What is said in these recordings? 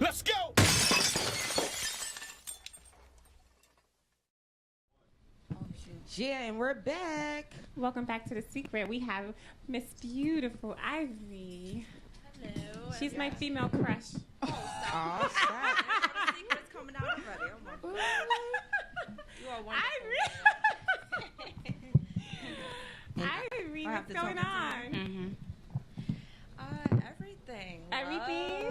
Let's go! Yeah, and we're back. Welcome back to The Secret. We have Miss Beautiful Ivory. Hello. She's my female crush. Oh, stop. The secret's coming out already. Oh my God. You are wonderful. Ivory, what's to going talk on? Everything. Everything?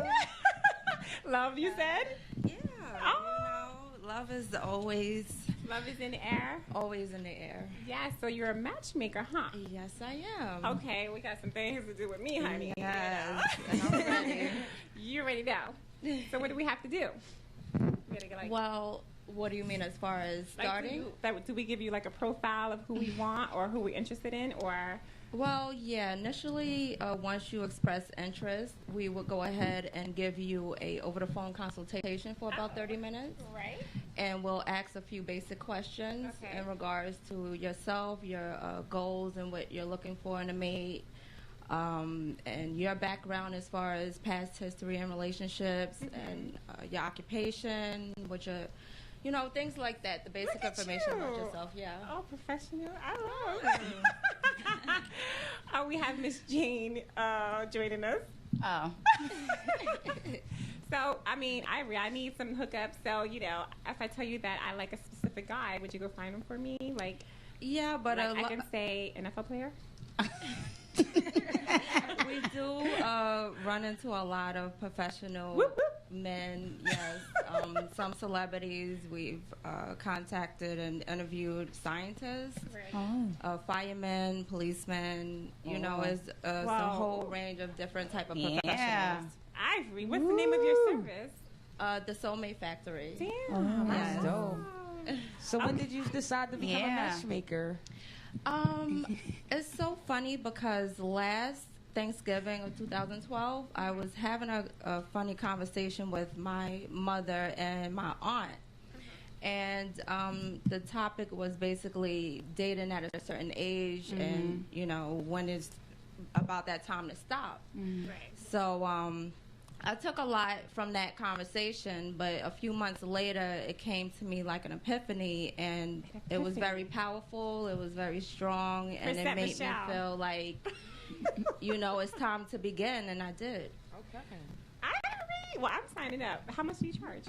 Love, you said? Yeah. Oh. Love is always Love is in the air? always in the air. Yeah, so you're a matchmaker, huh? Yes, I am. Okay, we got some things to do with me, honey. Yes. And I'm ready. You already know. So what do we have to do? We gotta get, like, Well, what do you mean as far as like, starting? do we give you like a profile of who we want or who we're interested in, or? Well, yeah, initially, once you express interest, we would go ahead and give you a over-the-phone consultation for about 30 minutes. Right. And we'll ask a few basic questions in regards to yourself, your goals, and what you're looking for in a mate, and your background as far as past history and relationships, and your occupation, what your, you know, things like that, the basic information about yourself, yeah. Oh, professional. I love it. Oh, we have Miss Jane joining us. Oh. So, I mean, Ivory, I need some hookups. So, you know, if I tell you that I like a specific guy, would you go find him for me? Like, Yeah, but like I can say NFL player? we do run into a lot of professional Whoop, whoop. men, yes. Some celebrities. We've contacted and interviewed scientists, firemen, policemen. You know, it's a whole range of different type of professionals. Ivory, what's the name of your service? The Soulmate Factory. Damn. That's Yes. dope. So when did you decide to become a matchmaker? It's so funny because last Thanksgiving of 2012, I was having a funny conversation with my mother and my aunt. And the topic was basically dating at a certain age and, you know, when it's about that time to stop. Right. So I took a lot from that conversation, but a few months later, it came to me like an epiphany, and it was very powerful, it was very strong, and it made me feel like, you know, it's time to begin, and I did. Okay. Ivory, well, I'm signing up. How much do you charge?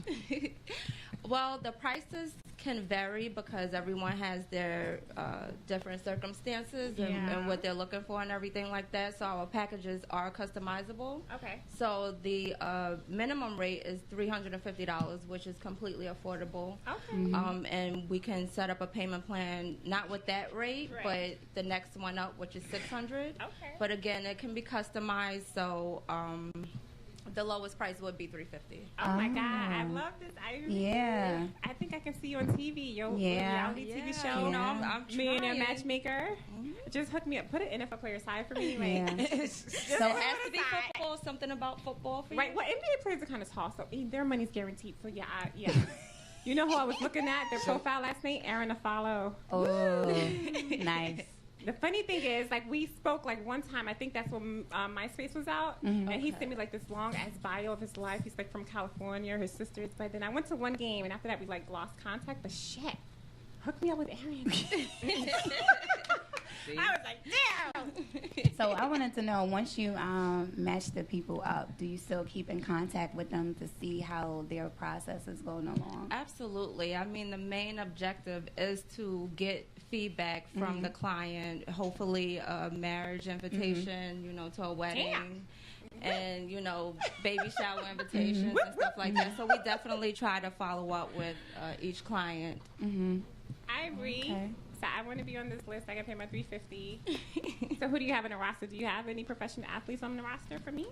Well, the prices can vary because everyone has their different circumstances and what they're looking for and everything like that. So our packages are customizable. Okay. So the minimum rate is $350, which is completely affordable. Okay. And we can set up a payment plan, not with that rate, but the next one up, which is $600. Okay. But again, it can be customized. So the lowest price would be $350. Oh my God, I love this. Yeah. I think I can see you on TV. Your reality TV show. You know, I'm Millionaire trying. Matchmaker. Just hook me up. Put an NFL player aside for me. Like, So it has to be football, something about football for you. right. Well, NBA players are kind of tall, so their money's guaranteed. So yeah, You know who I was looking at? Their profile last night? Aaron Afalo. Oh, nice. The funny thing is, like, we spoke, like, one time. I think that's when MySpace was out. And he sent me, like, this long-ass bio of his life. He's, like, from California. His sister's. But then I went to one game, and after that, we, like, lost contact. But shit, hook me up with Aaron. I was like, damn. So I wanted to know, once you match the people up, do you still keep in contact with them to see how their process is going along? Absolutely. I mean, the main objective is to get feedback from the client, hopefully a marriage invitation, you know, to a wedding. And, you know, baby shower invitations and stuff like that. So we definitely try to follow up with each client. Ivory. Okay. So I want to be on this list. I got to pay my $350. So who do you have in the roster? Do you have any professional athletes on the roster for me?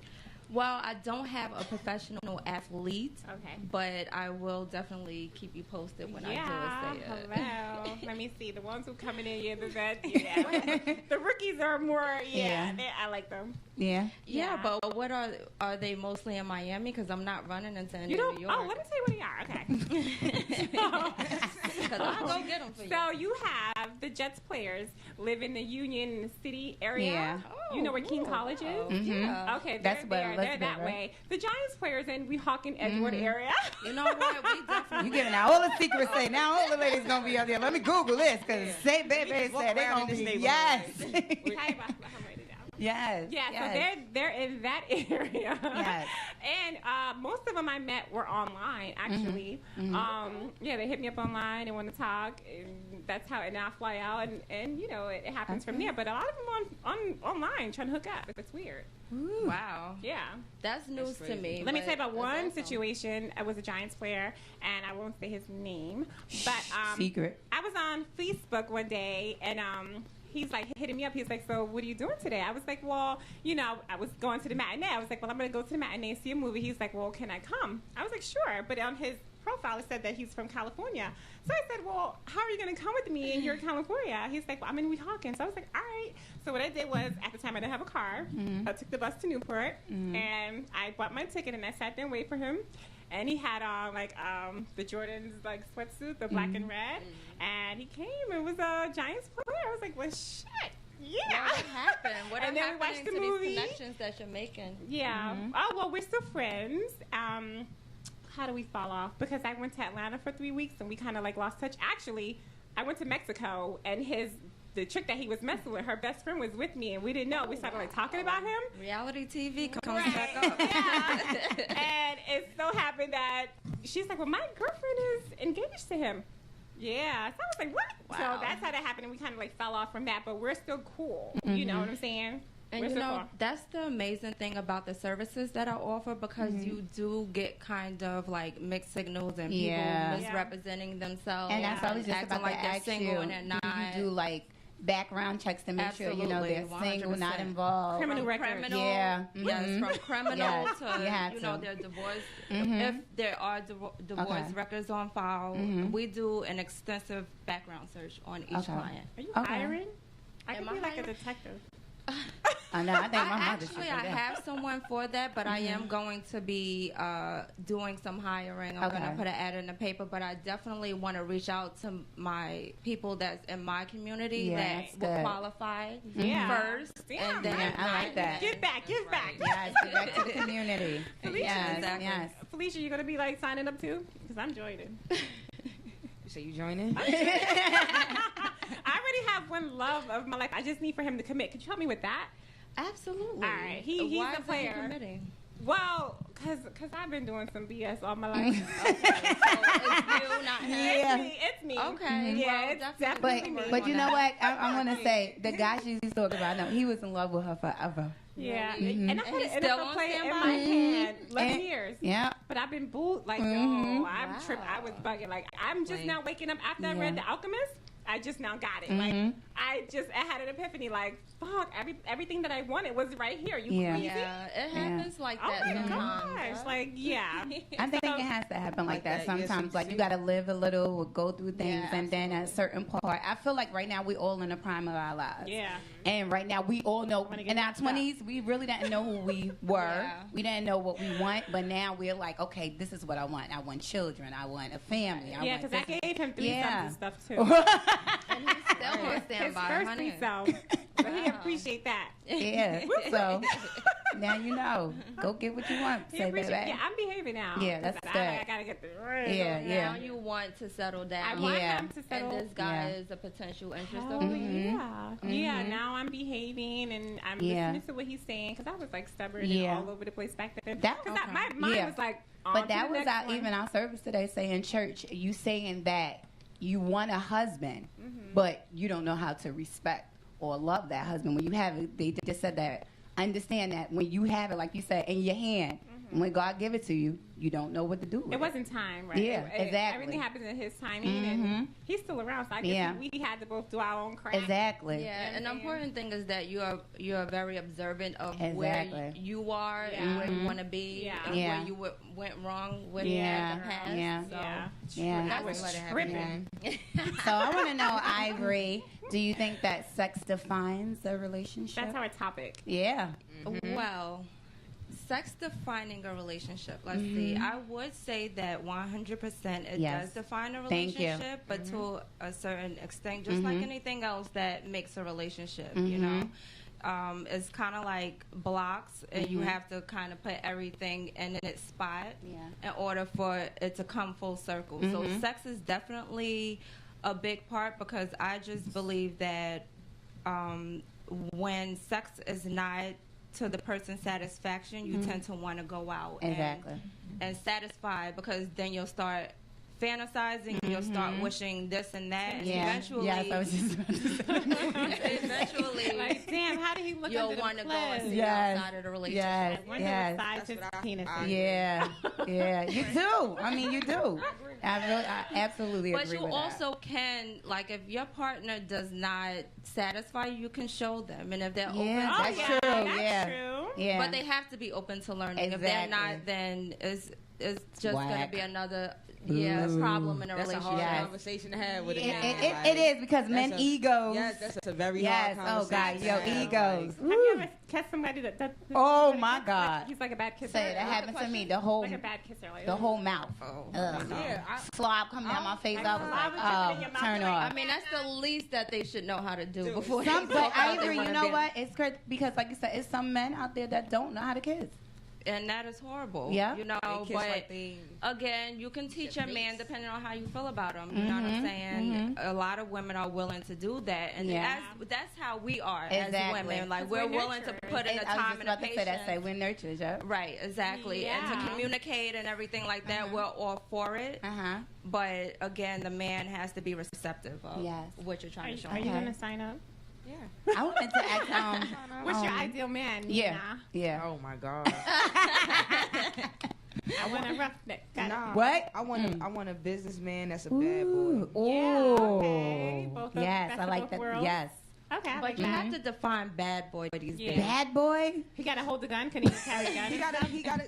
Well, I don't have a professional athlete, Okay. but I will definitely keep you posted when I do say it. Hello. Let me see. The ones who coming in, the rookies are more, I like them. Yeah. Yeah, but what are they mostly in Miami? Because I'm not running into any You in don't, New York. oh, let me tell you what they are. Okay. Because I'll go get them for you. So you have the Jets players live in the Union City area. Yeah. You know where King College is? Mhm. Yeah. Okay, That's they're where there. They're Elizabeth, that right? way. The Giants players in Weehawken, Edgewood area. You know what? We definitely. You giving out all the secrets. Say now all the ladies gonna be up there. Let me Google this because say baby said they gonna be yes. I'm writing it down. Yes. Yeah, yes. so they're in that area. Yes. And most of them I met were online, actually. Yeah, they hit me up online and want to talk, and that's how. And I fly out, and you know, it happens from there. But a lot of them on online trying to hook up. It's weird. Ooh. Wow. Yeah. That's news to me. Let me tell you about but one that's awesome. situation. I was a Giants player, and I won't say his name, but Secret. I was on Facebook one day, and he's like hitting me up. He's like, "So what are you doing today?" I was like, "Well, you know, I was going to the matinee." I was like, "Well, I'm going to go to the matinee and see a movie." He's like, "Well, can I come?" I was like, "Sure," but on his profile it said that he's from California. So I said, "Well, how are you going to come with me and you're in California?" He's like, "Well, I'm in Weehawken." So I was like, "All right." So what I did was, at the time I didn't have a car. I took the bus to Newport, and I bought my ticket, and I sat there and waited for him. And he had on like the Jordan's like sweatsuit, the black and red, and he came. It was a Giants player. I was like, "Well, shit, yeah." What happened? What And are then we watched happening the to movie. these connections that you're making? Yeah. Oh, well, we're still friends. How do we fall off? Because I went to Atlanta for 3 weeks and we kind of like lost touch. Actually, I went to Mexico and the chick that he was messing with, her best friend was with me and we didn't know. We started like talking about him. Reality TV comes Right. back up. Yeah. And it so happened that she's like, "Well, my girlfriend is engaged to him." Yeah. So I was like, "What?" Wow. So that's how that happened. And we kind of like fell off from that, but we're still cool. You know what I'm saying? And We're you still know, cool. that's the amazing thing about the services that I offer because you do get kind of like mixed signals and people Yeah. misrepresenting themselves. And that's always just acting about like to they're ask single you. and they're not. Do you do like background checks to make sure you know they're Absolutely, single, not 100%. involved? Criminal From record. criminal, Yeah. yes, from criminal Yes, to you have know to. their divorce. If there are divorce Okay. records on file, we do an extensive background search on each Okay. client. Are you Okay. hiring? I Am could be I like a hiring? detective. I know. I think my mother should Actually, do I that. have someone for that, but I am going to be doing some hiring. I'm going Okay. to put an ad in the paper, but I definitely want to reach out to my people that's in my community Yeah, that that's will good. qualify Yeah. first, Yeah, and then Yeah, I like that. Give back, give back. Yes, give back to the community. Felicia, Yes, exactly. yes. Felicia, you gonna be like signing up too? Because I'm joining. So you joining? I already have one love of my life. I just need for him to commit. Could you help me with that? Absolutely. All right, he's Why the is player. he committing? Well, cause I've been doing some BS all my life. So it's you, not him. Yeah. It's me. Okay. Yeah, well, it's definitely definitely But me. but you know what? I'm gonna say the guy she's talking about. No, he was in love with her forever. Yeah, Mhm. and I had he's an still NFL on player in standby? my hand 11 And- years. Yeah. But I've been booed like, Mhm. yo, I'm tripping. I was bugging. Like, I'm just now waking up after I read Yeah. The Alchemist. I just now got it. Like, I had an epiphany. Like, fuck, everything that I wanted was right here. You Yeah. crazy? Yeah, it happens like Oh that my sometimes. gosh! huh? Like, yeah. I think it has to happen like that Yes, sometimes. you Like you got to live a little, or go through things, Yeah, and then at a certain part, I feel like right now we all in the prime of our lives. Yeah. And right now we all know Wanna get in our messed up. 20s we really didn't know who we were. Yeah. We didn't know what we want, but now we're like, okay, this is what I want. I want children. I want a family. Yeah, because I gave him 3 sons and stuff too. And he's still on His standby, first honey. 3 sons. So he appreciate that. Yeah. So now you know. Go get what you want. He Say appreciate. baby. Yeah, I'm behaving now. Yeah, that's 'Cause good. I gotta get the right. Yeah, yeah. Now you want to settle I down. want Yeah. him to settle. And this guy Yeah. is a potential interest Oh, of yours. yeah. Now I'm behaving and I'm Yeah. listening to what he's saying because I was like stubborn Yeah. and all over the place back then. That- Because okay. my mind Yeah. was like, on But to that the was next one. even our service today saying church, you saying that you want a husband, Mm-hmm. but you don't know how to respect or love that husband. When you have it, they just said that. Understand that when you have it, like you said, in your hand, when God give it to you, you don't know what to do with Mm-hmm. It wasn't time, right? Yeah, It- exactly. Everything happens in his timing, and he's still around. So I guess Yeah. we had to both do our own crap. Exactly. Yeah, and the Yeah. important thing is that you are very observant of Exactly. where you are Yeah. and where you want to be Yeah. and Yeah. where you went wrong with Yeah. the past. Yeah. So, Yeah. Yeah. I was let it happen. tripping. So I want to know, Ivory, do you think that sex defines a relationship? That's our topic. Yeah. Well, Sex defining a relationship. Let's see. I would say that 100% it does define a relationship, but to a certain extent, just like anything else that makes a relationship, you know. It's kind of like blocks, and you have to kind of put everything in its spot in order for it to come full circle. So sex is definitely a big part, because I just believe that when sex is not to the person's satisfaction, you tend to want to go out and satisfy, because then you'll start fantasizing, you'll start wishing this and that, and eventually, I was just about to say. eventually, like, damn, how did he look you'll under the want to go clothes? and see outside of the relationship. I wonder what size his penis is. Yeah, you do. I mean, you do. I absolutely But agree you with also can, like, if your partner does not satisfy you, can show them, and if they're open, that's yeah, true. that's true. Yeah. But they have to be open to learning. If they're not, then it's just going to be another problem in a That's relationship. a hard conversation to have with a man. It is, because men egos. Yes, that's a very hard Oh conversation. God, yo, egos. Have you ever kissed somebody that Oh my God. he's like a bad kisser? Say that happened to me. The whole, like a bad kisser, like the whole mouth. Yeah, Slob come down my face. I was slob would like, drip in your mouth, turn like, off. I mean, that's the least that they should know how to do before. Some, they but talk about they Ivory, wanna you know be- what? It's crazy because, like you said, it's some men out there that don't know how to kiss. And that is horrible. Yeah. You know, They kiss but like they- again, you can teach a man depending on how you feel about him. You know what I'm saying? A lot of women are willing to do that, and that's how we are as women. Like, we're willing to put in the time and the patience. That say we're nurtured, yeah. Right, exactly. And to communicate and everything like that, we're all for it. But again, the man has to be receptive of what you're trying to show him. Are you going to sign up? Yeah. I wanted to ask What's your ideal man? Yeah. Oh my God. I want a roughneck. Nah, What? I want a businessman that's a bad boy. Ooh. Okay. Both of- Yes, best I of like both that. worlds. Yes. Okay, I But like you that. have to define bad boy these days. Bad boy? He got to hold the gun. Can he carry a gun?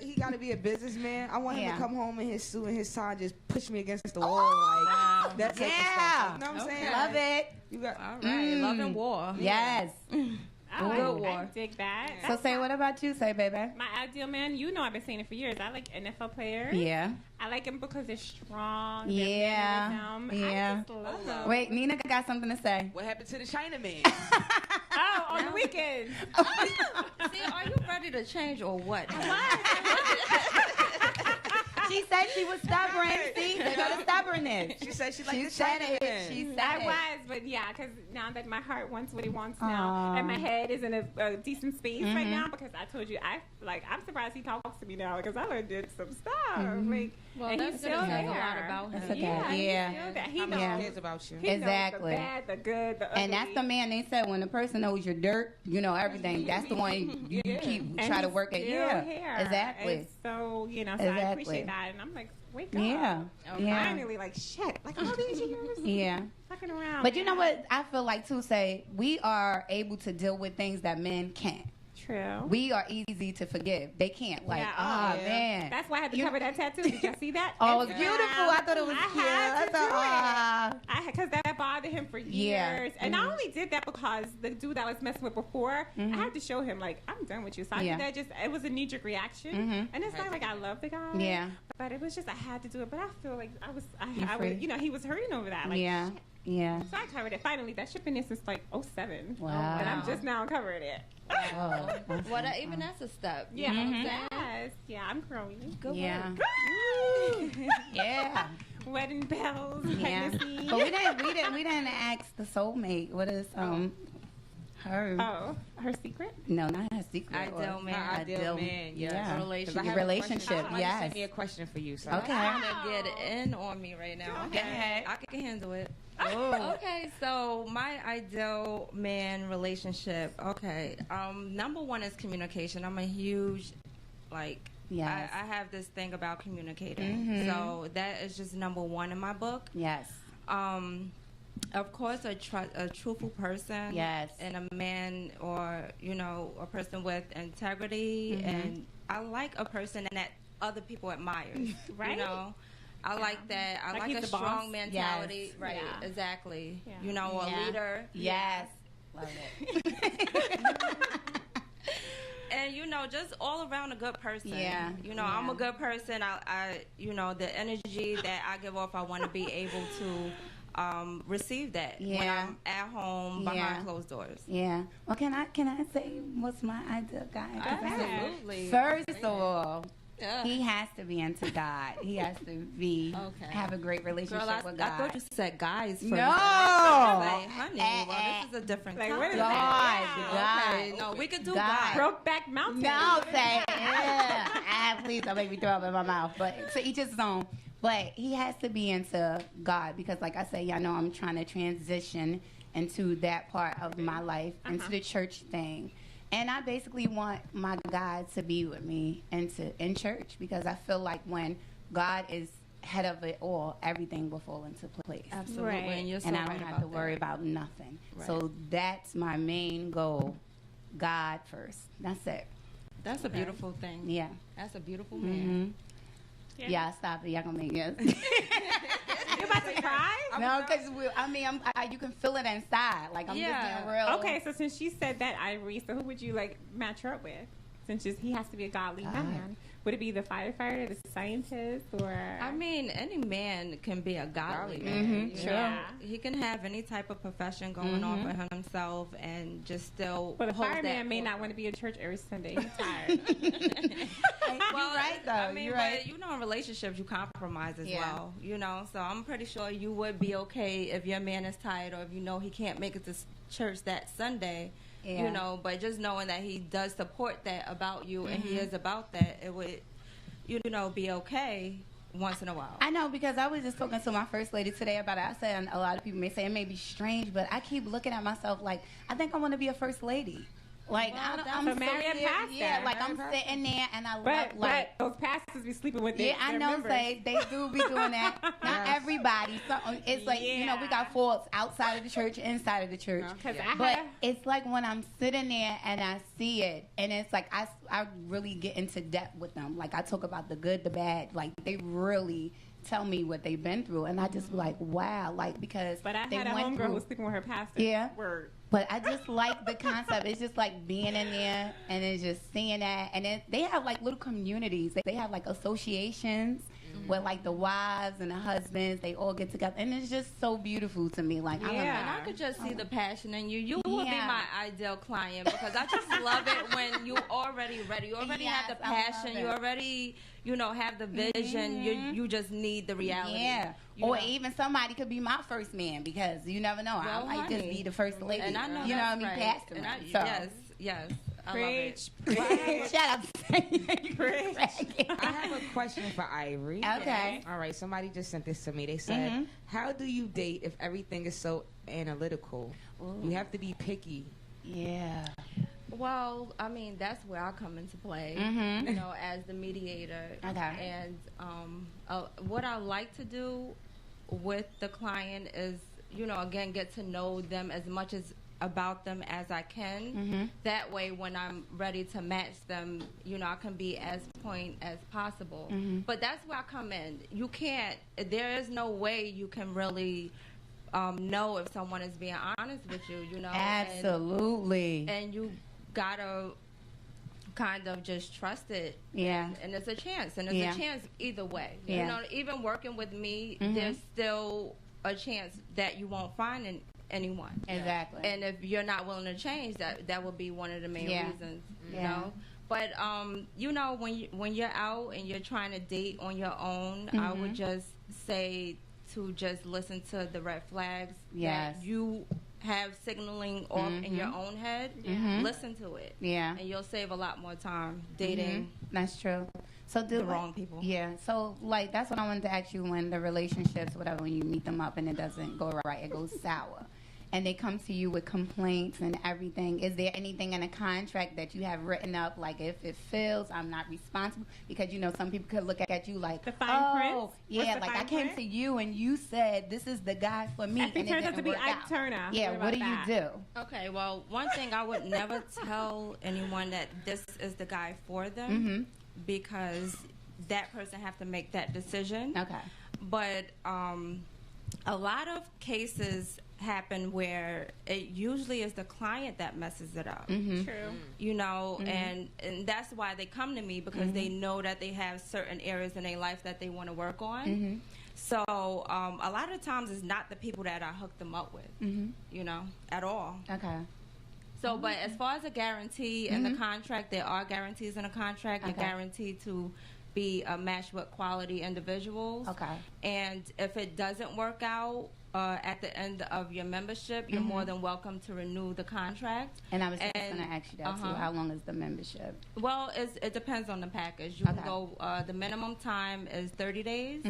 He gotta be a businessman. I want him to come home in his suit and his tie, just push me against the wall, like that type of stuff. You know what I'm saying? Love it. You got All right, love and war. Yes. Good war. I dig that. So say, what about you? Say, baby. My ideal man, you know I've been saying it for years. I like NFL players. Yeah. I like them because they're strong. Yeah. They're Yeah. I just love them. Wait, Nina got something to say. what happened to the Chinaman? Oh, on the weekends. See, are you ready to change or what? She said she was stubborn. See, they go to stubbornness. She said she liked She the said Chinaman. it. She said I it. was, but yeah, because now that my heart wants what he wants now, and my head is in a decent space right now, because I told you, I'm surprised he talks to me now, because I done did some stuff. Like, Well, and that's he's good. still It says there. a lot about him. That's okay. Yeah, he's Yeah. still there. He How knows. much cares about you? He Exactly. knows the bad, the good, the ugly. And that's the man they said when the person knows your dirt, you know everything. That's the one you keep And try to he's work at. still Yeah, here. exactly. And so, so I Exactly. appreciate that. And I'm like, wake up. Yeah, yeah, Finally, like, shit. Like, all these years. yeah. Fucking around. But you know what? I feel like too. Say we are able to deal with things that men can't. True. We are easy to forgive. They can't. Like, Yeah, man. That's why I had to cover that tattoo. Did y'all see that? Oh, it's beautiful. I thought it was I cute. had to do thought, it. Because that bothered him for Yeah. years. And I only did that because the dude that I was messing with before, I had to show him, like, I'm done with you. So I Yeah. did that. It was a knee-jerk reaction. And it's not like I love the guy. Yeah. But it was just, I had to do it. But I feel like I was, free. he was hurting over that. Like, yeah, shit. yeah. So I covered it. Finally, that shit been there since like 07. Wow. And I'm just now covering it. Oh, Well, even that's a step. Yeah. You know what I'm saying? Yes. Yeah, I'm growing. Good yeah, work. yeah, Wedding bells, yeah. pregnancy. But we didn't ask the soulmate. What is her? Oh, her secret? No, not her secret. Ideal man. Her ideal man, yes. Yeah. Relationship. 'Cause I have a Relationship, question. Somebody yes. sent me a question for you. So Okay. Trying to get in on me right now. Go ahead. I can handle it. Oh. Okay, so my ideal man relationship. Okay, number one is communication. I'm a huge, like, Yes. I have this thing about communicating. So that is just number one in my book. Yes. Of course, a truthful person. Yes. And a man, or a person with integrity, and I like a person that other people admire. Right? I like that. I Like like he's a the strong boss? mentality. Yes. Right. Yeah. Exactly. Yeah. A leader. Yes. Love it. And just all around a good person. Yeah. I'm a good person. I the energy that I give off, I want to be able to receive that when I'm at home behind closed doors. Yeah. Well, can I say what's my ideal guy? Absolutely. First of all, he has to be into God. He has to have a great relationship with God. I thought you said guys first. No. Like, honey, this is a different topic. what is God. Okay. No, we could do God. God. Brokeback Mountain. No, say please don't make me throw up in my mouth. But to each his own. But he has to be into God because, like I said, y'all know I'm trying to transition into that part of my life, into the church thing. And I basically want my God to be with me in church because I feel like when God is head of it all, everything will fall into place. Absolutely. Right. And you're so And I right don't have about to worry that. about nothing. Right. So that's my main goal. God first. That's it. That's a beautiful thing. Yeah. That's a beautiful man. Yeah, stop it. Y'all gonna make it. You about to cry? No, because you can feel it inside. Like I'm just being real. Okay, so since she said that, Ivory, so who would you match her up with? Since he has to be a godly man. Would it be the firefighter, the scientist, or? I mean, any man can be a godly man. Sure. Yeah. He can have any type of profession going on for himself and just still. But a hold fireman that may for- not want to be at church every Sunday. He's tired. You're right, though. I mean, You're right. but in relationships, you compromise as Yeah. well. So I'm pretty sure you would be okay if your man is tired or if he can't make it to church that Sunday. Yeah. But just knowing that he does support that about you and he is about that, it would, be okay once in a while. I know because I was just talking to my first lady today about it. I said a lot of people may say it may be strange, but I keep looking at myself like I think I want to be a first lady. Like I'm a married pastor. Yeah, like I'm sitting there and I love But those pastors be sleeping with their I know members. they do be doing that. Not everybody. So it's like we got faults outside of the church, inside of the church. But it's like when I'm sitting there and I see it, and it's like I really get into depth with them. Like I talk about the good, the bad. Like they really tell me what they've been through, and I just be like, wow, like because. But I they had a went homegirl through, who was sleeping with her pastor. Yeah. Word. But I just like the concept. It's just like being in there and then just seeing that. And then they have like little communities. They have like associations where like the wives and the husbands, they all get together. And it's just so beautiful to me. Like, And I could just see the passion in you. You would be Yeah. my ideal client because I just love it when you already ready. You already have the Yes, I love passion. it. You already, have the vision. You just need the reality. Yeah. You Or know? even somebody could be my first man because you never know. Well, I might just honey. be the first lady. And I know you know what I that's mean? right. Pastor. And I- So. Yes. I Preach. love it. Shut up. I have a question for Ivory. Okay. All right. Somebody just sent this to me. They said, "How do you date if everything is so analytical? You have to be picky." Yeah. Well, I mean, that's where I come into play, as the mediator. Okay. And what I like to do with the client is, again, get to know them as much as about them as I can. That way, when I'm ready to match them, I can be as point as possible. But that's where I come in. There is no way you can really know if someone is being honest with you, Absolutely. and you gotta kind of just trust it. Yeah. And it's a chance. And it's a chance either way. Yeah. Even working with me, there's still a chance that you won't find anyone. Exactly. And if you're not willing to change, that would be one of the main reasons, you know. But when you're out and you're trying to date on your own, I would just say to just listen to the red flags that you have signaling off in your own head. Listen to it. Yeah. And you'll save a lot more time dating That's true. So the wrong people. Yeah. So like that's what I wanted to ask you when the relationships, whatever, when you meet them up and it doesn't go right, it goes sour. And they come to you with complaints and everything. Is there anything in a contract that you have written up, like if it fails, I'm not responsible? Because some people could look at you like, The fine print? yeah, What's the like I fine came print? to you and you said this is the guy for me, If he and turns it out to didn't be work Ike out. Turner, Yeah, what do about you that? do? Okay, well, one thing I would never tell anyone that this is the guy for them because that person have to make that decision. Okay. But a lot of cases happen where it usually is the client that messes it up. True. You know, and that's why they come to me, because they know that they have certain areas in their life that they want to work on. So a lot of times it's not the people that I hook them up with, you know, at all. Okay. So, but as far as a guarantee in the contract, there are guarantees in a contract. You're guaranteed to be a match with quality individuals. Okay. And if it doesn't work out at the end of your membership, you're more than welcome to renew the contract. And I was just going to ask you that too. How long is the membership? Well, it depends on the package. You can go, the minimum time is 30 days.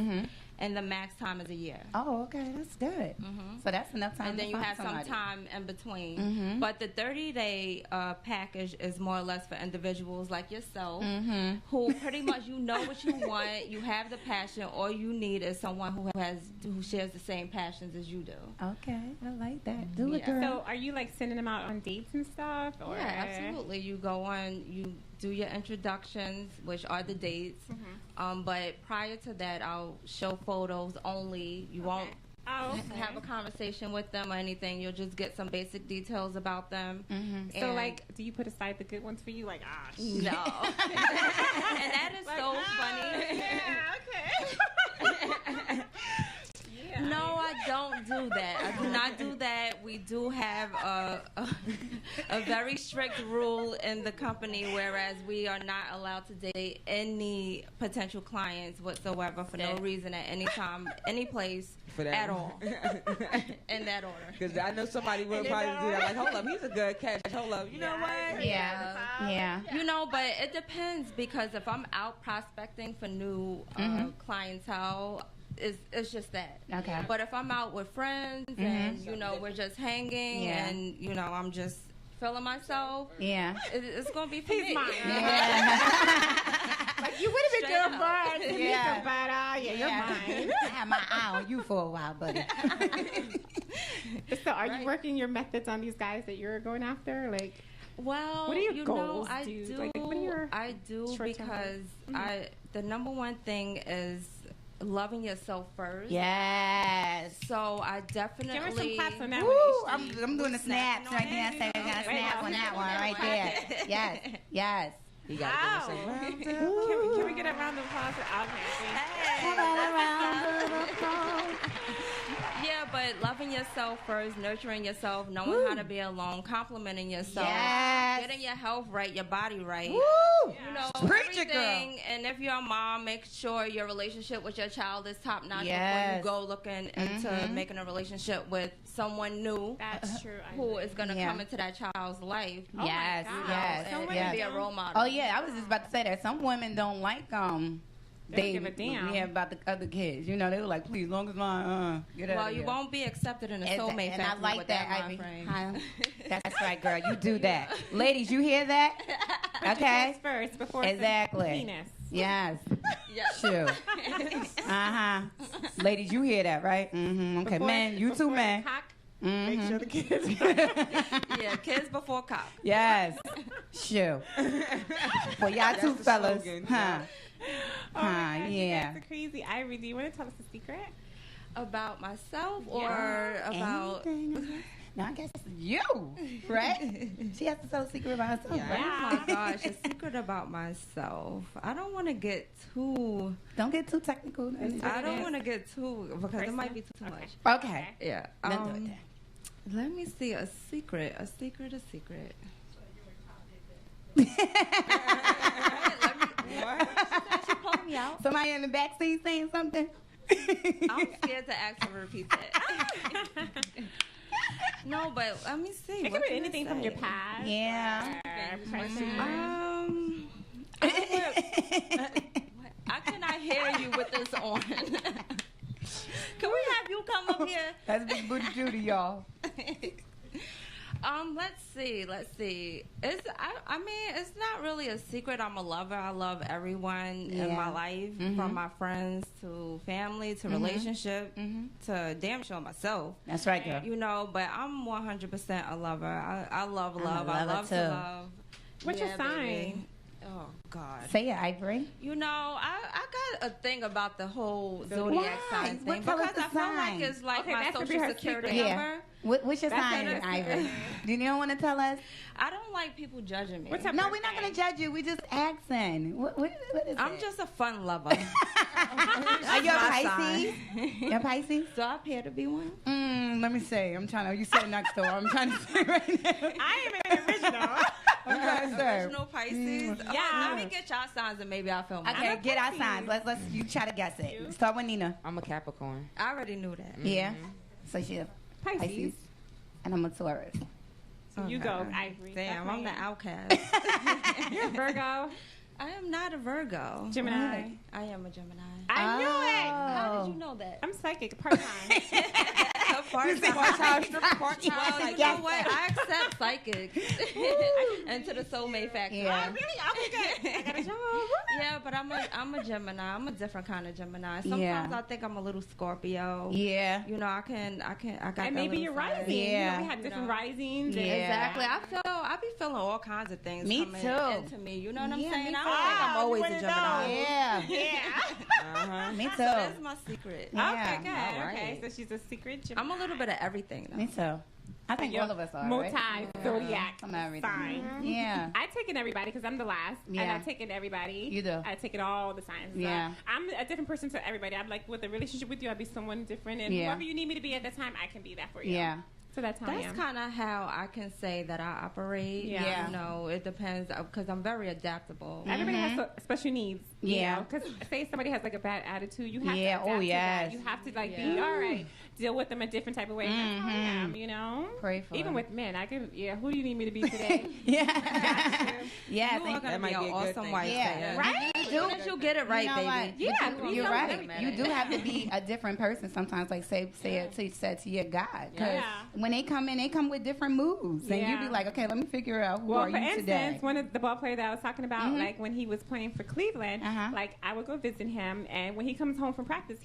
And the max time is a year. Oh, okay, that's good. So that's enough time. And then you have some time in between. But the 30-day package is more or less for individuals like yourself, who pretty much you know what you want, you have the passion. All you need is someone who shares the same passions as you do. Okay, I like that. Do it, girl. So, are you like sending them out on dates and stuff? Or? Yeah, absolutely. You go on, you do your introductions, which are the dates. But prior to that, I'll show photos only. You won't have a conversation with them or anything. You'll just get some basic details about them. So, like, do you put aside the good ones for you? Like, no. And that is like, so funny. Yeah, okay. No, I don't do that. I do not do that. We do have a very strict rule in the company, whereas we are not allowed to date any potential clients whatsoever for no reason at any time, any place, at all. In that order. Because I know somebody would probably do that. Like, hold up, he's a good catch. Hold up, you know what? Yeah. You know, but it depends, because if I'm out prospecting for new clientele, it's just that. Okay. But if I'm out with friends and, you know, we're just hanging and, you know, I'm just feeling myself, it's going to be for me. Mine. Like, you would have been good for you're mine. I had my eye on you for a while, buddy. So are you working your methods on these guys that you're going after? Like, well, what are your goals? I do. Like, what are your because the number one thing is loving yourself first. Yes. So I definitely. Give her some claps on that one. one. I'm doing the snaps right there. I say we got a snap on that one right there. Yes. You got to say, can we get a round of applause for Alvin? Yeah, but loving yourself first, nurturing yourself, knowing how to be alone, complimenting yourself, getting your health right, your body right. Woo! You know, Preach it, everything. And if you're a mom, make sure your relationship with your child is top notch before you go looking into making a relationship with someone new. That's true. Who is going to come into that child's life. Yes. And be a role model. Oh, yeah, I was just about to say that. Some women don't like they give a damn. Yeah, about the other kids. You know, they were like, please, long as my get out of you here. won't be accepted in a soulmate and family I like with that, Ivy. That's right, girl. You do that. Ladies, you hear that? Okay. First, before exactly. Penis. Yes. Sure. Ladies, you hear that, right? Okay, before, men, you too, man. Cock, make sure the kids. Kids before cock. Yes. Sure. Well, y'all two fellas, slogan. Oh my God, you guys are crazy. Ivory, do you want to tell us a secret? About myself or about... No, I guess it's you, right? She has to tell a secret about herself, right? Oh my gosh, a secret about myself. I don't want to get too... Don't get too technical. I don't want to get too... Because it might be too much. Okay. Yeah. Let me see, a secret. Somebody in the back seat saying something? I'm scared to ask her to repeat that. No, but let me see. It could be anything from your past. Yeah. I cannot hear you with this on. Can we have you come up here? That's Big Booty Judy, y'all. Let's see. I mean, it's not really a secret. I'm a lover. I love everyone in my life, from my friends to family to relationship to damn sure myself. That's right, girl. You know, but I'm 100% a lover. I love love. I love to love. What's your sign? Baby. Oh, God. Say it, Ivory. You know, I got a thing about the whole zodiac sign thing. What because I feel like it's like my social security number. What's your sign, Ivory? Do you don't want to tell us? I don't like people judging me. No, we're not going to judge you. We just asking. What is I'm it? just a fun lover. Are you a Pisces? You're a Pisces? Do I appear to be one? Let me see. I'm trying to. You sit next door. I'm trying to say right now. I am an original. I'm trying to say. Original Pisces. Yeah. Let me get y'all signs and maybe I'll feel my. Okay, get our signs. Let's. You try to guess it. Start with Nina. I'm a Capricorn. I already knew that. Yeah. So she's a Pisces. And I'm a Taurus. So you go, Ivory. Damn, I'm the outcast. You're a Virgo. I am not a Virgo. Gemini. I am a Gemini. I knew it. How did you know that? I'm psychic, part-time. Part-time. Well, you know what? I accept psychics into the soulmate factor. Yeah. Oh, really? Okay, good. I got a job. Yeah, but I'm a Gemini. I'm a different kind of Gemini. Sometimes I think I'm a little Scorpio. Yeah. You know, I got And that maybe little you're side. rising. Yeah. You know, we have different risings. Yeah. Exactly. I be feeling all kinds of things Me coming too. into me. You know what I'm Yeah, saying? me I too. don't think I'm always a wouldn't Gemini. know. Yeah. Yeah. Me too. So that's my secret. Yeah. Okay, good. All Okay, right. so she's a secret Gemini. I'm a little bit of everything though. Me too. I think all of us are. Right? Multi-zodiac Some everything. sign. Yeah. I take in everybody because I'm the last. And Yeah. I take in everybody. You do. I take in all the signs. So Yeah. I'm a different person to everybody. I'm like, with a relationship with you, I'll be someone different. And Yeah. whoever you need me to be at that time, I can be that for you. Yeah. So that's how I That's am. kind of how I can say that I operate. Yeah. You know, it depends because I'm very adaptable. Everybody has special needs. Yeah. Because say somebody has like a bad attitude, you have Yeah. to adapt Oh, to yes. that. You have to like be all right, deal with them a different type of way. That's how I am, you know. Pray for Even them. with men, I can. Yeah. Who do you need me to be today? Yeah. Yeah. You are gonna might be be an a good awesome thing. wife. Yeah. Taylor. Right? You As soon as you get it right, You know baby. what? Yeah, You're right. minute. You do have to be a different person sometimes. Like say it to your God. Because Yeah. when they come in, they come with different moves, and you Yeah. be like, okay, let me figure out who Well, are for you instance, today. one of the ball player that I was talking about, Mhm. like when he was playing for Cleveland, Uh-huh. like I would go visit him, and when he comes home from practice,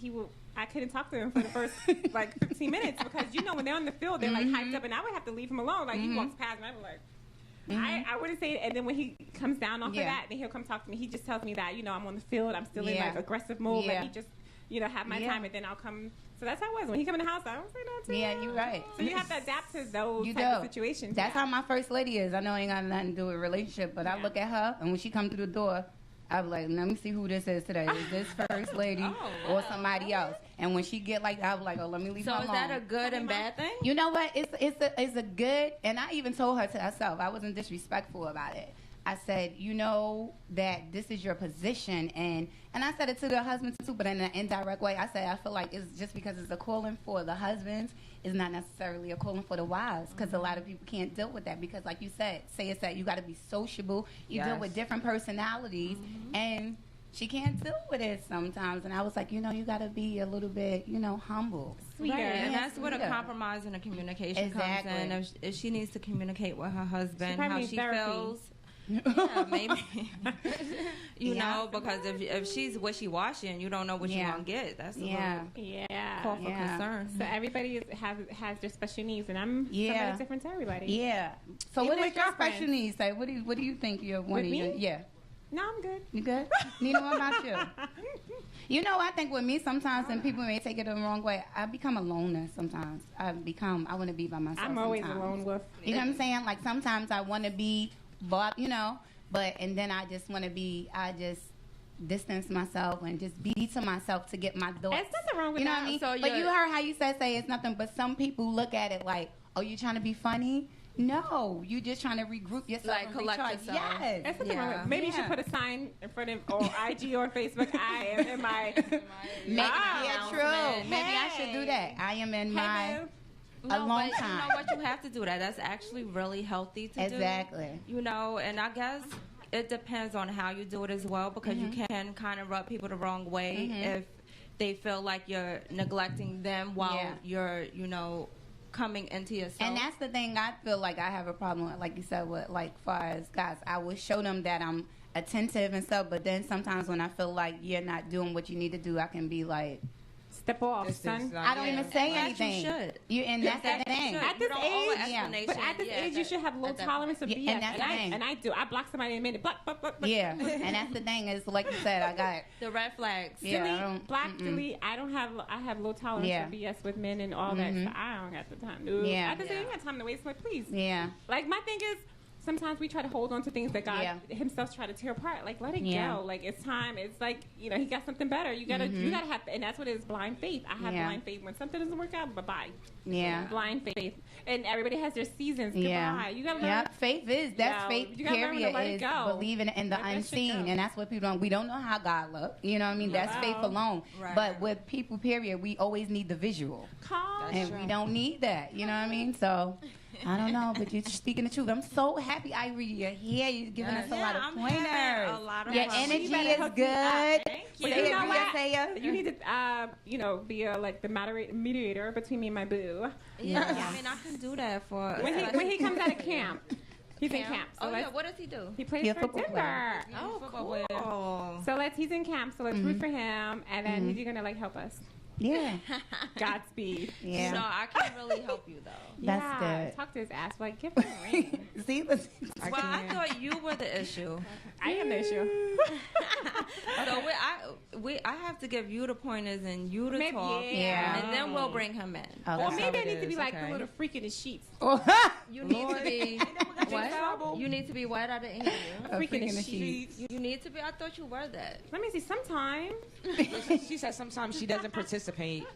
I couldn't talk to him for the first like 15 minutes because you know when they're on the field, they're like hyped up, and I would have to leave him alone. Like he walks past me, I'm like. I wouldn't say it, and then when he comes down off of that, then he'll come talk to me. He just tells me that, you know, I'm on the field, I'm still in like aggressive mode, Yeah. let me just, you know, have my time, and then I'll come. So that's how it was. When he come in the house, I was like that too. Yeah, you're right. So you have to adapt to those You type do. of situations. That's how my first lady is. I know it ain't got nothing to do with relationship, but I look at her, and when she come through the door, I be like, let me see who this is today. Is this first lady or somebody else? And when she get like that, I be like, oh, let me leave So her is alone. that a good and bad thing? You know what? It's a good, and I even told her to herself. I wasn't disrespectful about it. I said, you know that this is your position, and I said it to the husband too, but in an indirect way. I said I feel like it's just because it's a calling for the husbands, it's not necessarily a calling for the wives, because a lot of people can't deal with that. Because like you said, it's that you got to be sociable. You deal with different personalities, and she can't deal with it sometimes. And I was like, you know, you got to be a little bit, you know, humble. Sweeter. Right, and Yeah, that's where the sweeter. compromise and the communication comes in. If she needs to communicate with her husband, probably how needs she therapy. feels. Yeah, maybe. you Yeah. know, because if she's wishy-washy and you don't know what you're going to get, that's a little Yeah. call for Yeah. concern. So everybody has their special needs, and I'm somebody different to everybody. Yeah. So Even what with is your girlfriends. special needs? Say, what do you think you're one With of me? your? Yeah. No, I'm good. You good? Nina, what about you? You know, I think with me sometimes, and people may take it the wrong way, I become a loner sometimes. I want to be by myself. I'm always sometimes. a lone wolf. You know what I'm saying? Like sometimes I want to be, you know, and then I just want to be, I just distance myself and just be to myself to get my thoughts. There's nothing wrong with You know that. what I mean? So But you heard how you said say it's nothing, but some people look at it like, oh, you trying to be funny? No, you just trying to regroup yourself, Like, and collect recharge. yourself. Yes. There's nothing wrong with Yeah. it. Maybe you should Yeah. put a sign in front of or IG or Facebook. I am in my. Maybe, yeah, true. Maybe I should do that. I am in my Hey, boo. a long but time. You know what? You have to do that. That's actually really healthy to do. Exactly. You know, and I guess it depends on how you do it as well, because you can kind of rub people the wrong way if they feel like you're neglecting them while you're, you know, coming into yourself. And that's the thing I feel like I have a problem with, like you said, with like far as guys. I will show them that I'm attentive and stuff, but then sometimes when I feel like you're not doing what you need to do, I can be like, step off, son. I don't even say anything. You should. And that's the thing. At this age, but at this age, you should have low tolerance of BS. And that's the thing. And I do. I block somebody in a minute. Block. Yeah, and that's the thing is, like you said, I got the red flags. Yeah, delete. I have low tolerance for BS with men and all that. So I don't have the time. Dude. Yeah. I just say, you got time to waste. Like, please. Yeah. Like, my thing is, sometimes we try to hold on to things that God himself try to tear apart. Like, let it go. Like, it's time. It's like, you know, he got something better. You gotta have, and that's what it is, blind faith. I have blind faith. When something doesn't work out, bye-bye. Yeah. Blind faith. And everybody has their seasons. Goodbye. You gotta learn. Yeah, faith is, that's faith, period, is believing in the unseen. And that's what people don't, we don't know how God looks. You know what I mean? That's faith alone. Right. But with people, period, we always need the visual. And we don't need that. You know what I mean? So... I don't know, but you're speaking the truth. I'm so happy, Ivory, you're here. You're giving us a lot of pointers. Your energy is good. But you know what? You need to, be like the mediator between me and my boo. Yeah, I mean, I can do that for when he comes out of camp. He's in camp. So what does he do? He plays for Denver. Cool. So he's in camp. So let's root for him, and then he's gonna help us. Yeah. Godspeed. Yeah. No, I can't really help you though. That's good. Talk to his ass. Like, give him a ring. See, I thought you were the issue. I am the issue. So I have to give you the pointers and you to talk. Yeah. And then we'll bring him in. Or maybe I need to be like the little freak in the sheets. You need to be what? You need to be what? I didn't hear you. Freak in the sheets. You need to be. I thought you were that. Let me see. Sometimes. She said sometimes she doesn't participate.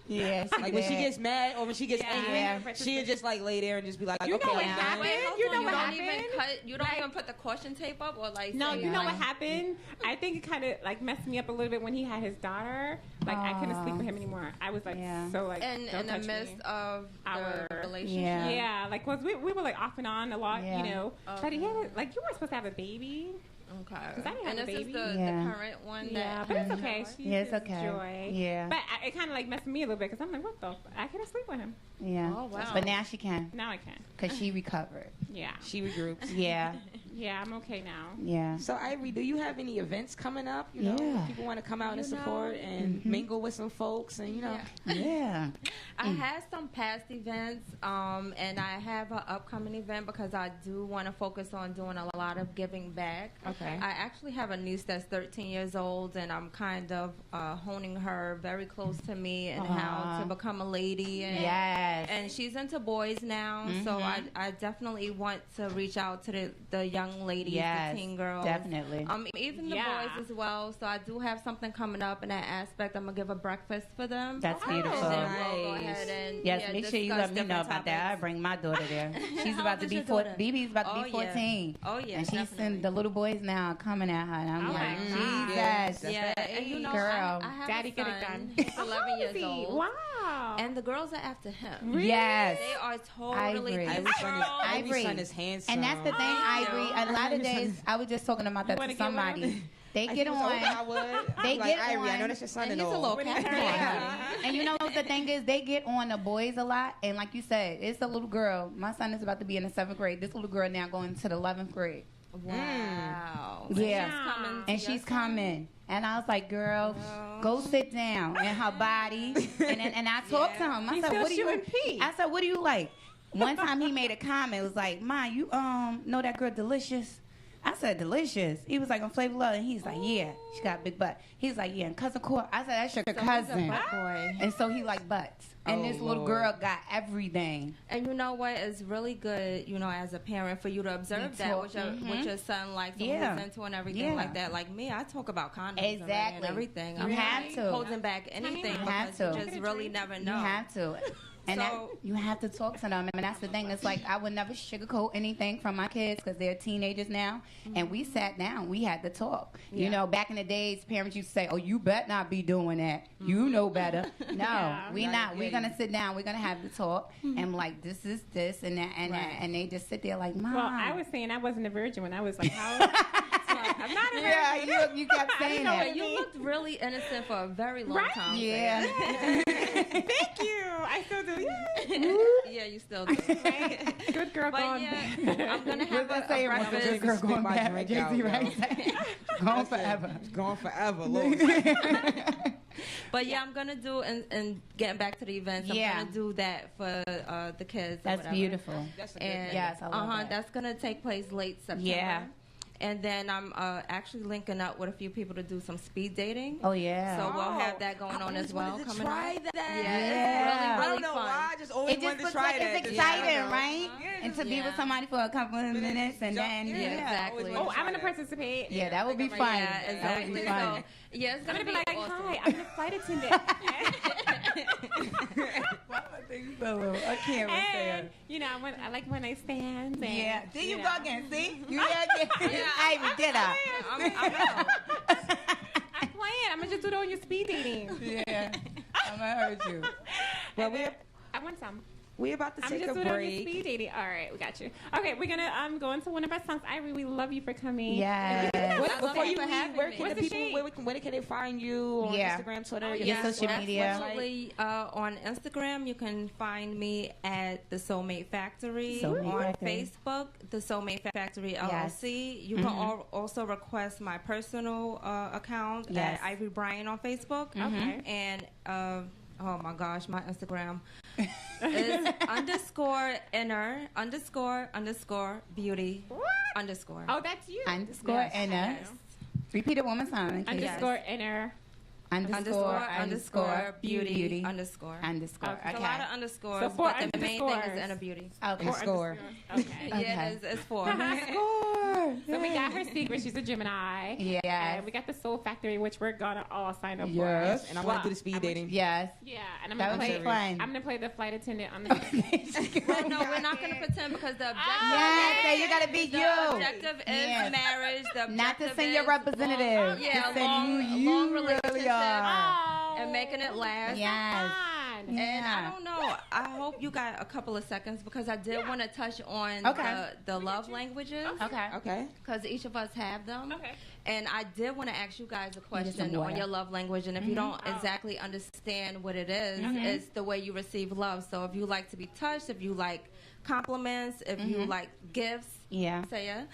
Yeah, like when she gets mad or when she gets angry, she'll just like lay there and just be like, you know what happened? You know what happened? You don't even put the caution tape up or like. No, you know what happened? I think it kind of messed me up a little bit when he had his daughter. Like I couldn't sleep with him anymore. I was like so like in the midst of our relationship. Yeah, like cause we were like off and on a lot, you know. But he had like you weren't supposed to have a baby. Okay. Because I didn't have a baby. This is the current one. Yeah, but it's okay. It's okay. Joy. Yeah. But it kind of like messed me a little bit because I'm like, what the? I couldn't sleep with him. Yeah. Oh wow. But now she can. Now I can. Because she recovered. Yeah. She regroups. Yeah. Yeah, I'm okay now. Yeah. So Ivory, do you have any events coming up? You know, people want to come out and support and mingle with some folks, and Yeah. I had some past events, and I have an upcoming event because I do want to focus on doing a lot of giving back. Okay. I actually have a niece that's 13 years old, and I'm kind of honing her very close to me and how to become a lady. And, and she's into boys now, so I definitely want to reach out to the young ladies, the teen girls. Definitely. Even the boys as well. So I do have something coming up in that aspect. I'm going to give a breakfast for them. That's beautiful. We'll go ahead and, make sure you let me know about that. I bring my daughter there. She's about to be 14. BB's about to be 14. Oh, yeah. And she's seen the little boys now coming at her. And I'm like, Jesus. Yeah. And you know, girl. I have Daddy a son. Get it done. He's 11 years old. Wow. And the girls are after him. Really? Yes. They are totally Ivory's son is handsome. And that's the thing, Ivory. A lot of days, I was just talking about that to somebody. They get on. They get Ivory, on. I know that's your son and he's a little And you know what the thing is? They get on the boys a lot. And like you said, it's a little girl. My son is about to be in the 7th grade. This little girl now going to the 11th grade. Wow. Yeah. And she's coming. And I was like, girl, go sit down in her body. And I talked to him. I said, what do you? I said, what do you like? One time he made a comment. It was like, Ma, you know that girl Delicious? I said, Delicious. He was like, on Flavor Love. And he's like, yeah, she got a big butt. He's like, yeah, and Cousin Court. I said, that's your cousin. And so he like butts. And this little girl got everything. And you know what? It's really good, as a parent, for you to observe that what your son likes and what he's into and everything like that. Like me, I talk about condoms and everything. You have to. Holding back anything because you just really never know. You have to. And you have to talk to them. And that's the thing. It's like I would never sugarcoat anything from my kids because they're teenagers now. And we sat down. We had to talk. You know, back in the days, parents used to say, oh, you better not be doing that. You know better. No, we're not. We're going to sit down. We're going to have the talk. And like, this is this and that and that. And they just sit there like, Mom. Well, I was saying I wasn't a virgin when I was like, how? I'm not a virgin. Yeah, you kept saying that. You looked really innocent for a very long time. Yeah. Thank you. I still do. Yeah, you still do. Right? Good girl going back. I'm going to have a breakfast. Good girl going back. Jay-Z, right? Gone forever. Gone forever, Lord. But yeah, I'm gonna do and getting back to the events. I'm gonna do that for the kids. That's beautiful. That's a good And thing. Yes, I love that. that's gonna take place late September. Yeah. And then I'm actually linking up with a few people to do some speed dating. Oh yeah. So we'll have that going on as well. To Coming try up. that. Yeah. It's really, I really don't know fun. why. I just always It wanted just to looks try like that. it's Just- exciting, yeah. right? Yeah, And to be Yeah. with somebody for a couple of minutes and then Yeah, exactly. Oh, I'm gonna participate. Yeah, that would be fun. Yeah, That would exactly. be fun. So, yeah, it's I'm gonna gonna be like, awesome. hi, I'm the flight attendant. I can't And, you know, I like when I stand. And, Yeah. There you know. go again. See? You again. Ivy, get up. I'm out. I'm playing. I'm gonna just do it on your speed dating. Yeah. I'm gonna hurt you. Well, I want some. we're about to I'm take just a doing it on your break. speed dating. All right, we got you. Okay, we're gonna go into one of our songs. Ivory, we love you for coming. Yes. Before you for leave, having where me. can the What's the people, shade? where can they find you on Yeah. Instagram, Twitter? Oh, your Yes, Facebook, social media. Absolutely. On Instagram, you can find me at the Soulmate Factory. Soulmate on Factory. Facebook, the Soulmate Factory LLC. You Mm-hmm. can also request my personal account Yes. at Ivory Bryant on Facebook. Okay. And oh my gosh, my Instagram is _inner__beauty _ Oh, that's you. Underscore Anna. Yes. Repeat it one more time. in case- Underscore inner. Underscore beauty underscore. Underscore. There's a lot of underscores, So four but the main thing underscores. is inner beauty. Okay. Or Score. underscore. Okay. Yeah, it's 4. Score. So we got her secret. She's a Gemini. Yes. And we got the Soul Factory, which we're gonna all sign up Yes, for. and I'm going to do the speed dating. Yes. Yeah, and I'm That gonna would play. be fun. I'm gonna play the flight attendant on the. Well, no, we're not going to pretend because the objective. Yes, so you gotta be The you. objective is Yes. marriage. The Not to objective send your is representative. long- yeah, To send long, who you long really relationship are. and making it last. Yes. Fun. And Yeah. I don't know. I hope you got a couple of seconds because I did want to touch on Okay. the love languages. Okay. Okay. Because each of us have them. Okay. And I did want to ask you guys a some question water. on your love language. And if you don't exactly understand what it is, it's the way you receive love. So if you like to be touched, if you like compliments, if you like gifts, Yeah. say it.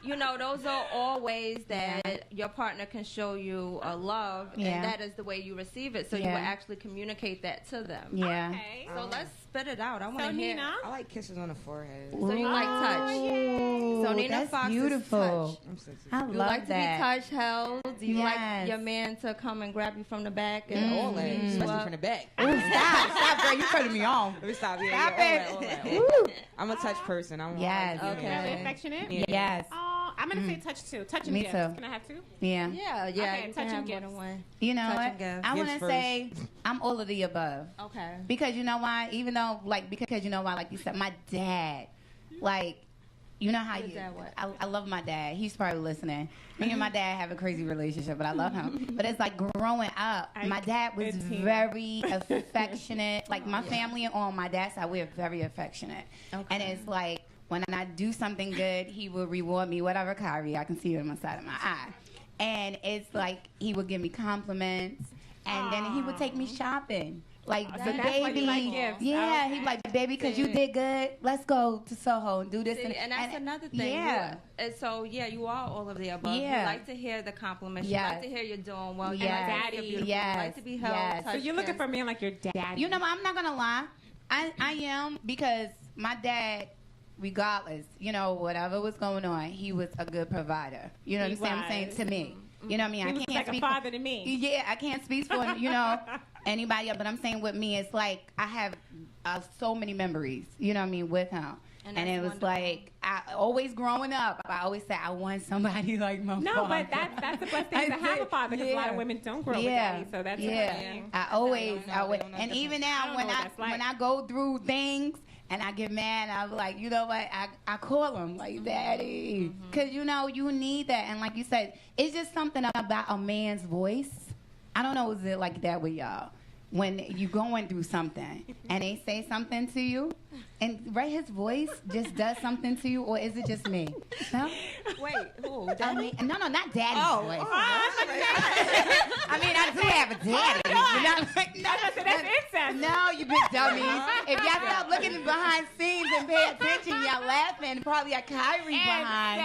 You know, those are all ways that your partner can show you love. Yeah. And that is the way you receive it. So you Yeah. will actually communicate that to them. Yeah. Okay. So let's spit it out. I want So to hear. Nina. I like kisses on the forehead. So you like touch. Ooh, So Nina that's Fox is beautiful. touch. I'm sexy. I You love like to that. be touched, held? Do you like Yes. your man to come and grab you from the back? And All that, especially Well, from the back. Ooh, stop, girl. You turning me on. Let me stop. Yeah, Stop yeah, it. all that. Woo. I'm a touch person. I'm Yes. Okay. Really affectionate. Yeah. Yes. Oh, I'm gonna say touch too. Touch and Me gifts. too. Can I have two? Yeah. Yeah, Okay, you touch can and have more gifts. than one. You know Touch what? and give. I want Gifts to say I'm all of the above. Okay. Because you know why? Even though, because you know why, like you said, my dad, like, you know how Your you, dad what? I love my dad. He's probably listening. Me and my dad have a crazy relationship, but I love him. But it's like growing up, my dad was very affectionate. Like my family on my dad's side, we're very affectionate. Okay. And it's like when I do something good, he will reward me, whatever, Kyrie. I can see it on the side of my eye. And it's like he would give me compliments, and then he would take me shopping. Like, So the that's why baby, you like gifts. yeah, Okay. he'd like, baby, because you did good, let's go to Soho and do this. See, and that's another thing. Yeah. And so, yeah, you are all of the above. Yeah. You like to hear the compliments. Yes. You like to hear you're doing well. You Yes. like to hear you're beautiful. Yes. You like to be held, Yes. So touched, you're looking kissed. for a man like your dad. You know, I'm not going to lie. I am, because my dad, regardless, you know, whatever was going on, he was a good provider. You know He what I'm saying? was. To me. You know what I mean? He I was can't like a speak father to me. Yeah, I can't speak for, you know, anybody else, but I'm saying with me, it's like I have so many memories, you know what I mean, with him. And And that's it was wonderful. like, I always growing up, I always said, I want somebody like my No, father. but that's the best thing to have a father, because a lot of women don't grow with daddy, so that's a good thing. I always, They don't know and difference. even I now don't when know what I that's like. when I go through things and I get mad, I'm like, you know what? I call him like, Daddy, because you know you need that, and like you said, it's just something about a man's voice. I don't know, is it like that with y'all? When you going through something and they say something to you, and his voice just does something to you, or is it just me? No, Wait, who? I mean, no, not Daddy's voice. Oh, I mean, I do have a daddy. But not like, that's incest. no, you big dummies. If y'all stop looking behind scenes and pay attention, y'all laughing. Probably got Kyrie behind.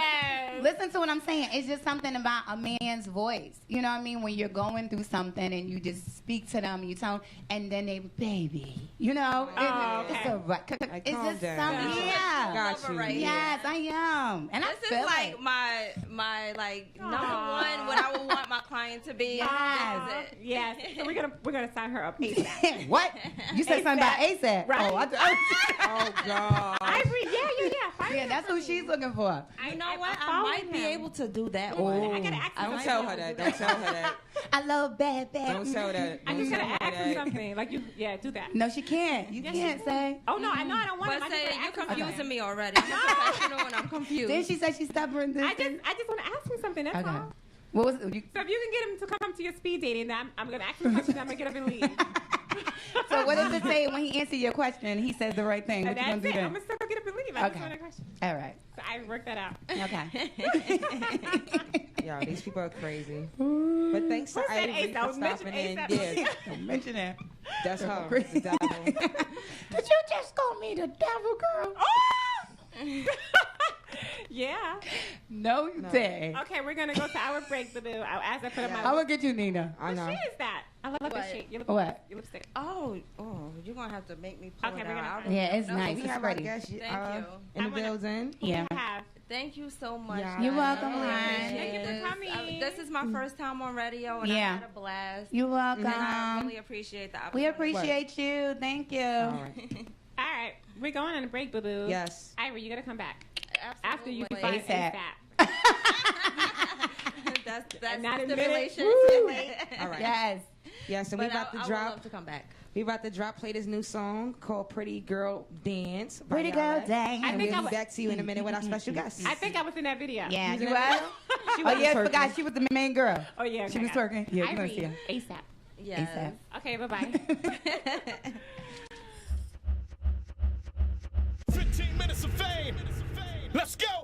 Listen to what I'm saying. It's just something about a man's voice. You know what I mean? When you're going through something and you just speak to them and you tell them, and then they, baby. You know? It's a right. It's just something. Yeah. Got you. Right yes, I am. And this I feel is like it. my like number one what I would want my client to be. Yes. This is it. Yes. So we're gonna sign her up ASAP. What? You said something about ASAP. Right. Oh, God. Ivory, yeah. Yeah, that's who she's looking for. You know what? I might be able to do that one. I gotta ask you Don't something. tell her that. Don't tell her that. I love bad. Don't tell that. I just Don't gotta tell her ask you that. something. Like do that. No, she can't. You Yes, can't she say. Oh no, I know I don't want But to. say you're you're confusing me already. I'm a professional and I'm confused. Then she said she's stubborn. I just want to ask him something. That's Okay. all. What was it? So if you can get him to come to your speed dating, then I'm gonna ask him questions. I'm gonna get up and leave. So what does it say when he answers your question? He says the right thing. What you gonna That's do it. then? I'm gonna still get up and leave. I just Okay. want a question. All right. So I worked that out. Okay. Yo, these people are crazy. But thanks to Who said Ivory ASAP? for Mention stopping in. ASAP. Yeah, Don't mention that. that's her. The devil. Did you just call me the devil, girl? Yeah. No, you didn't. Okay, we're gonna go to our break, boo. As I put up my. I'm gonna get you, Nina. I What know. shade is that? I love What? this shade. Your What? lipstick. Oh, you're gonna have to make me pull Okay, it we're out. gonna- Yeah, it's No, nice. We It's have our pretty. guest Thank you. in the I wanna- building. Who Yeah. do you have? Thank you so much. Yeah. guys. You're welcome, I really hon. appreciate Thank you for this. coming. This is my first time on radio, and Yeah. I had a blast. You're welcome. And I really appreciate the We opportunity. appreciate you. Thank you. All right. All right, we're going on a break, boo boo. Yes. Ivory, you gotta come back Absolutely. after you find ASAP. that's Not a minute. stipulation. All right. Yes. Yes, and we But about I to would drop. love to come back. We about to play this new song called "Pretty Girl Dance." by Pretty girl Yara. dang. I And think we'll I be was- back to you in a minute with our special guest. I think I was in that video. Yeah, was you in was? that Oh, yeah, I forgot. She was the main girl. Oh yeah. She was twerking. Yeah, you're gonna see her. ASAP. Yes. ASAP. Okay, bye bye. 15 minutes of fame. Let's go.